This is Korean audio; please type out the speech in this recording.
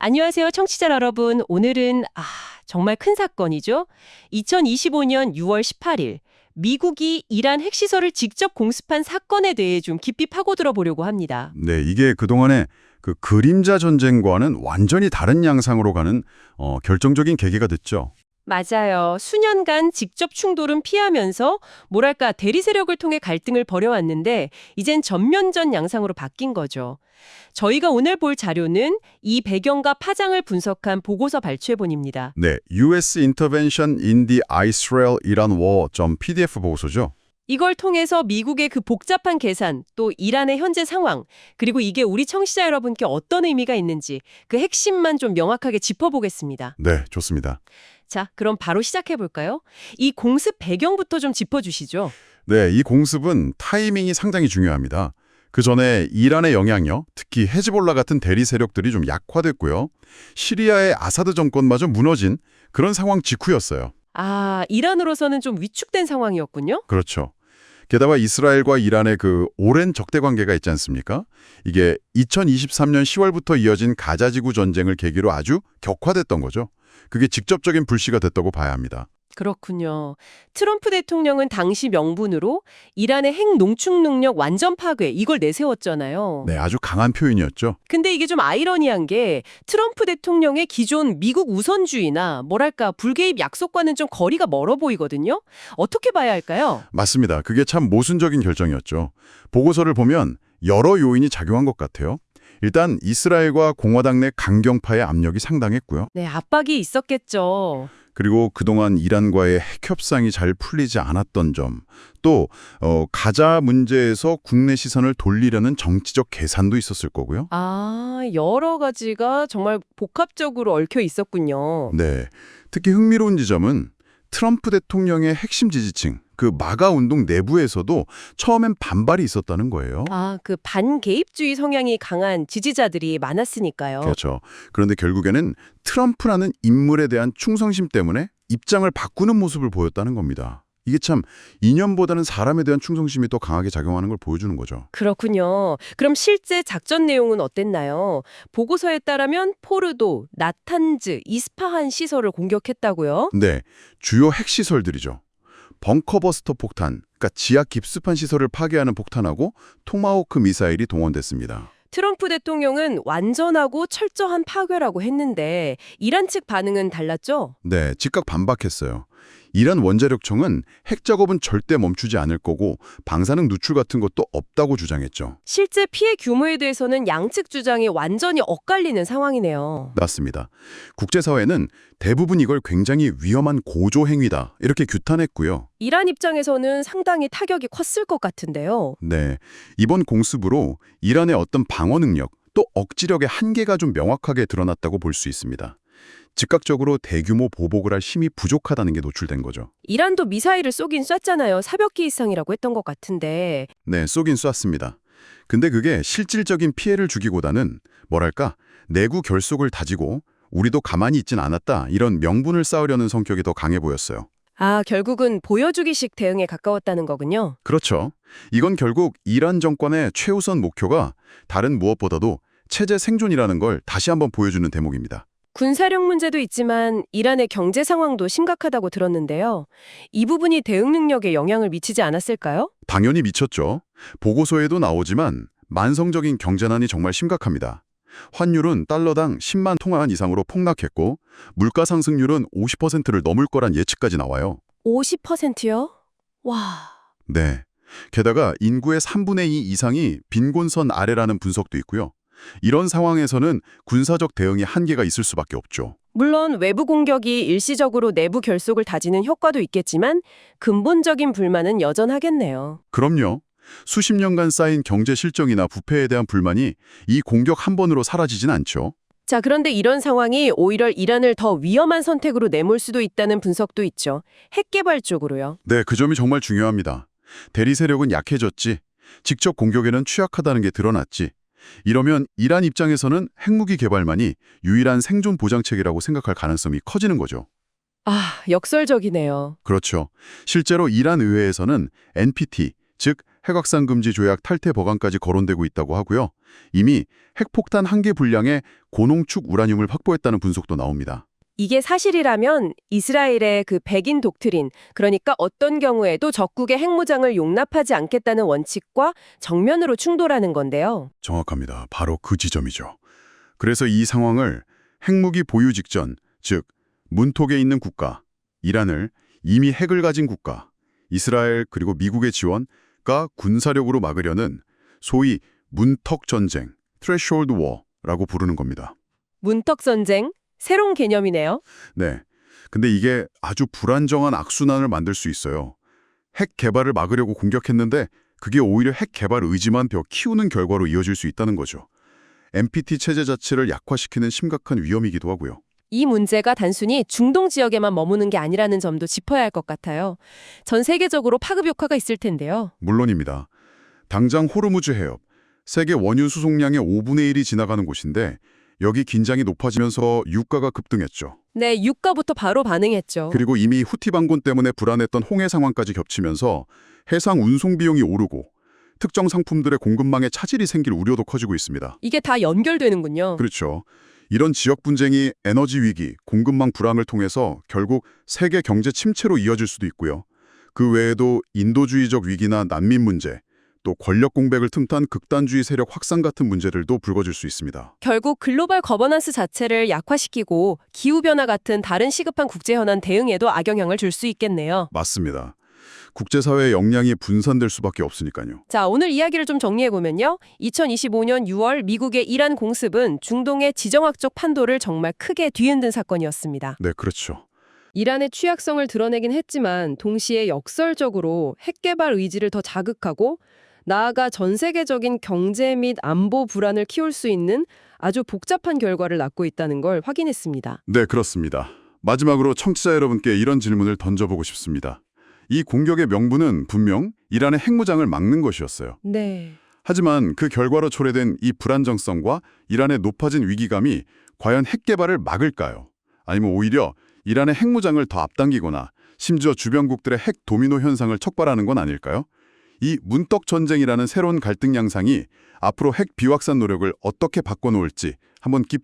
안녕하세요, 청취자 여러분. 오늘은 정말 큰 사건이죠. 2025년 6월 18일 미국이 이란 핵시설을 직접 공습한 사건에 대해 좀 깊이 파고들어 보려고 합니다. 네, 이게 그동안의 그 그림자 전쟁과는 완전히 다른 양상으로 가는 결정적인 계기가 됐죠. 맞아요. 수년간 직접 충돌은 피하면서 뭐랄까 대리 세력을 통해 갈등을 벌여왔는데 이젠 전면전 양상으로 바뀐 거죠. 저희가 오늘 볼 자료는 이 배경과 파장을 분석한 보고서 발췌본입니다. 네, U.S. Intervention in the Israel-Iran War.pdf 보고서죠. 이걸 통해서 미국의 그 복잡한 계산, 또 이란의 현재 상황, 그리고 이게 우리 청취자 여러분께 어떤 의미가 있는지 그 핵심만 좀 명확하게 짚어보겠습니다. 네, 좋습니다. 자, 그럼 바로 시작해볼까요? 이 공습 배경부터 좀 짚어주시죠. 네, 이 공습은 타이밍이 상당히 중요합니다. 그 전에 이란의 영향력, 특히 헤즈볼라 같은 대리 세력들이 좀 약화됐고요. 시리아의 아사드 정권마저 무너진 그런 상황 직후였어요. 이란으로서는 좀 위축된 상황이었군요. 그렇죠. 게다가 이스라엘과 이란의 그 오랜 적대 관계가 있지 않습니까? 이게 2023년 10월부터 이어진 가자지구 전쟁을 계기로 아주 격화됐던 거죠. 그게 직접적인 불씨가 됐다고 봐야 합니다. 그렇군요. 트럼프 대통령은 당시 명분으로 이란의 핵 농축 능력 완전 파괴 이걸 내세웠잖아요. 네, 아주 강한 표현이었죠. 근데 이게 좀 아이러니한 게 트럼프 대통령의 기존 미국 우선주의나 뭐랄까 불개입 약속과는 좀 거리가 멀어 보이거든요. 어떻게 봐야 할까요? 맞습니다. 그게 참 모순적인 결정이었죠. 보고서를 보면 여러 요인이 작용한 것 같아요. 일단 이스라엘과 공화당 내 강경파의 압력이 상당했고요. 네, 압박이 있었겠죠. 그리고 그동안 이란과의 핵 협상이 잘 풀리지 않았던 점, 또 가자 문제에서 국내 시선을 돌리려는 정치적 계산도 있었을 거고요. 여러 가지가 정말 복합적으로 얽혀 있었군요. 네, 특히 흥미로운 지점은 트럼프 대통령의 핵심 지지층, 그 마가 운동 내부에서도 처음엔 반발이 있었다는 거예요. 그 반개입주의 성향이 강한 지지자들이 많았으니까요. 그렇죠. 그런데 결국에는 트럼프라는 인물에 대한 충성심 때문에 입장을 바꾸는 모습을 보였다는 겁니다. 이게 참 이념보다는 사람에 대한 충성심이 더 강하게 작용하는 걸 보여주는 거죠. 그렇군요. 그럼 실제 작전 내용은 어땠나요? 보고서에 따르면 포르도, 나탄즈, 이스파한 시설을 공격했다고요? 네, 주요 핵시설들이죠. 벙커버스터 폭탄, 그러니까 지하 깊숙한 시설을 파괴하는 폭탄하고 토마호크 미사일이 동원됐습니다. 트럼프 대통령은 완전하고 철저한 파괴라고 했는데 이란 측 반응은 달랐죠? 네, 즉각 반박했어요. 이란 원자력청은 핵 작업은 절대 멈추지 않을 거고 방사능 누출 같은 것도 없다고 주장했죠. 실제 피해 규모에 대해서는 양측 주장이 완전히 엇갈리는 상황이네요. 맞습니다. 국제사회는 대부분 이걸 굉장히 위험한 고조 행위다 이렇게 규탄했고요. 이란 입장에서는 상당히 타격이 컸을 것 같은데요. 네, 이번 공습으로 이란의 어떤 방어 능력 또 억지력의 한계가 좀 명확하게 드러났다고 볼 수 있습니다. 즉각적으로 대규모 보복을 할 힘이 부족하다는 게 노출된 거죠. 이란도 미사일을 쏘긴 쐈잖아요. 400기 이상이라고 했던 것 같은데. 네, 쏘긴 쐈습니다. 근데 그게 실질적인 피해를 주기보다는 뭐랄까 내구 결속을 다지고 우리도 가만히 있진 않았다 이런 명분을 쌓으려는 성격이 더 강해 보였어요. 결국은 보여주기식 대응에 가까웠다는 거군요. 그렇죠. 이건 결국 이란 정권의 최우선 목표가 다른 무엇보다도 체제 생존이라는 걸 다시 한번 보여주는 대목입니다. 군사력 문제도 있지만 이란의 경제 상황도 심각하다고 들었는데요. 이 부분이 대응 능력에 영향을 미치지 않았을까요? 당연히 미쳤죠. 보고서에도 나오지만 만성적인 경제난이 정말 심각합니다. 환율은 달러당 10만 통화 이상으로 폭락했고 물가 상승률은 50%를 넘을 거란 예측까지 나와요. 50%요? 와. 네. 게다가 인구의 3분의 2 이상이 빈곤선 아래라는 분석도 있고요. 이런 상황에서는 군사적 대응이 한계가 있을 수밖에 없죠. 물론 외부 공격이 일시적으로 내부 결속을 다지는 효과도 있겠지만 근본적인 불만은 여전하겠네요. 그럼요. 수십 년간 쌓인 경제 실정이나 부패에 대한 불만이 이 공격 한 번으로 사라지진 않죠. 자, 그런데 이런 상황이 오히려 이란을 더 위험한 선택으로 내몰 수도 있다는 분석도 있죠. 핵 개발 쪽으로요. 네, 그 점이 정말 중요합니다. 대리 세력은 약해졌지, 직접 공격에는 취약하다는 게 드러났지. 이러면 이란 입장에서는 핵무기 개발만이 유일한 생존 보장책이라고 생각할 가능성이 커지는 거죠. 역설적이네요. 그렇죠. 실제로 이란 의회에서는 NPT, 즉 핵확산 금지 조약 탈퇴 법안까지 거론되고 있다고 하고요. 이미 핵폭탄 1개 분량의 고농축 우라늄을 확보했다는 분석도 나옵니다. 이게 사실이라면 이스라엘의 그 백인 독트린, 그러니까 어떤 경우에도 적국의 핵무장을 용납하지 않겠다는 원칙과 정면으로 충돌하는 건데요. 정확합니다. 바로 그 지점이죠. 그래서 이 상황을 핵무기 보유 직전, 즉 문턱에 있는 국가, 이란을 이미 핵을 가진 국가, 이스라엘 그리고 미국의 지원과 군사력으로 막으려는 소위 문턱 전쟁, threshold war라고 부르는 겁니다. 문턱 전쟁, 새로운 개념이네요. 네. 근데 이게 아주 불안정한 악순환을 만들 수 있어요. 핵 개발을 막으려고 공격했는데 그게 오히려 핵 개발 의지만 더 키우는 결과로 이어질 수 있다는 거죠. NPT 체제 자체를 약화시키는 심각한 위험이기도 하고요. 이 문제가 단순히 중동 지역에만 머무는 게 아니라는 점도 짚어야 할 것 같아요. 전 세계적으로 파급 효과가 있을 텐데요. 물론입니다. 당장 호르무즈 해협, 세계 원유 수송량의 5분의 1이 지나가는 곳인데 여기 긴장이 높아지면서 유가가 급등했죠. 네, 유가부터 바로 반응했죠. 그리고 이미 후티 반군 때문에 불안했던 홍해 상황까지 겹치면서 해상 운송 비용이 오르고 특정 상품들의 공급망에 차질이 생길 우려도 커지고 있습니다. 이게 다 연결되는군요. 그렇죠. 이런 지역 분쟁이 에너지 위기, 공급망 불황을 통해서 결국 세계 경제 침체로 이어질 수도 있고요. 그 외에도 인도주의적 위기나 난민 문제, 또 권력 공백을 틈탄 극단주의 세력 확산 같은 문제들도 불거질 수 있습니다. 결국 글로벌 거버넌스 자체를 약화시키고 기후변화 같은 다른 시급한 국제현안 대응에도 악영향을 줄 수 있겠네요. 맞습니다. 국제사회의 역량이 분산될 수밖에 없으니까요. 자, 오늘 이야기를 좀 정리해보면요. 2025년 6월 미국의 이란 공습은 중동의 지정학적 판도를 정말 크게 뒤흔든 사건이었습니다. 네, 그렇죠. 이란의 취약성을 드러내긴 했지만 동시에 역설적으로 핵개발 의지를 더 자극하고 나아가 전 세계적인 경제 및 안보 불안을 키울 수 있는 아주 복잡한 결과를 낳고 있다는 걸 확인했습니다. 네, 그렇습니다. 마지막으로 청취자 여러분께 이런 질문을 던져보고 싶습니다. 이 공격의 명분은 분명 이란의 핵무장을 막는 것이었어요. 네. 하지만 그 결과로 초래된 이 불안정성과 이란의 높아진 위기감이 과연 핵 개발을 막을까요? 아니면 오히려 이란의 핵무장을 더 앞당기거나 심지어 주변국들의 핵 도미노 현상을 촉발하는 건 아닐까요? 이 문턱 전쟁이라는 새로운 갈등 양상이 앞으로 핵 비확산 노력을 어떻게 바꿔놓을지 한번 깊이